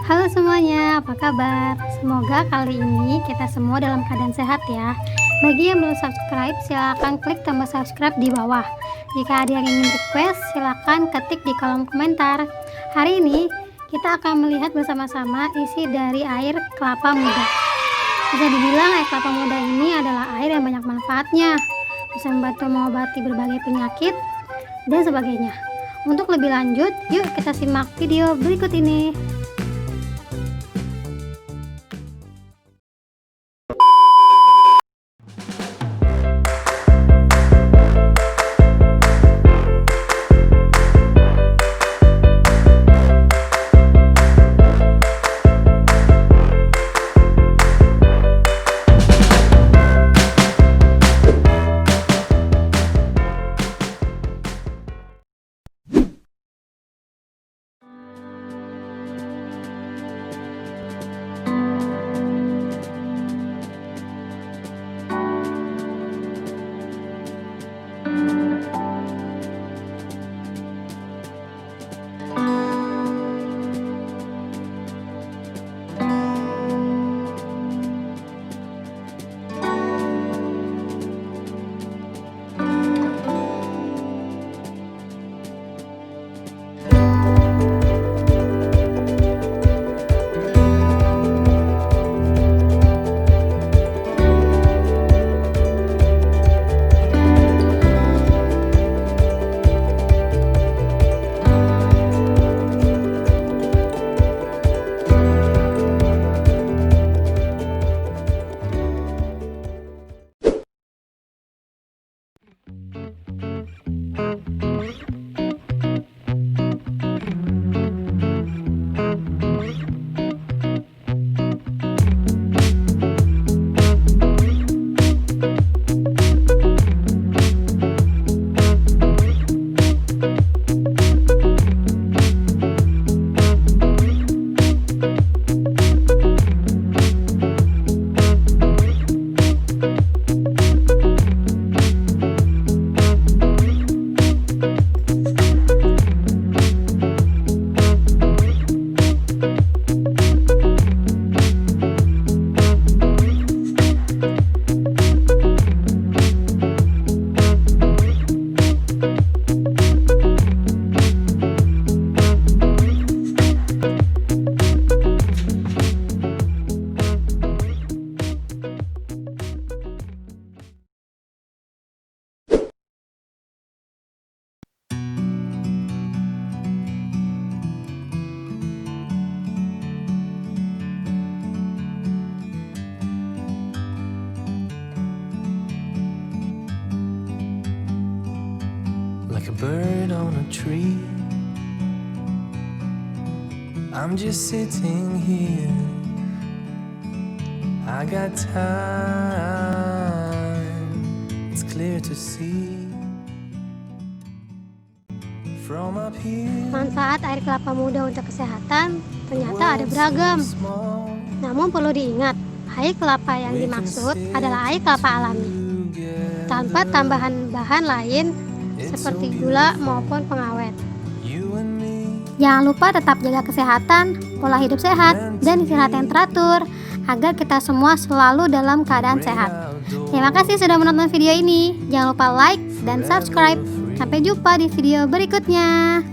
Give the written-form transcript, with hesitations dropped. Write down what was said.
Halo semuanya, apa kabar? Semoga kali ini kita semua dalam keadaan sehat ya. Bagi yang belum subscribe, silahkan klik tombol subscribe di bawah. Jika ada yang ingin request, silahkan ketik di kolom komentar. Hari ini kita akan melihat bersama-sama isi dari air kelapa muda. Bisa dibilang air kelapa muda ini adalah air yang banyak manfaatnya, bisa membantu mengobati berbagai penyakit dan sebagainya. Untuk lebih lanjut, yuk kita simak video berikut ini. Like a bird on a tree, I'm just sitting here. I got time, it's clear to see. From up here, Manfaat air kelapa muda untuk kesehatan ternyata ada beragam. Namun perlu diingat, air kelapa yang dimaksud adalah air kelapa alami, tanpa tambahan bahan lain seperti gula maupun pengawet. Jangan lupa tetap jaga kesehatan, pola hidup sehat, dan istirahat yang teratur agar kita semua selalu dalam keadaan sehat. Terima kasih sudah menonton video ini. Jangan lupa like dan subscribe. Sampai jumpa di video berikutnya.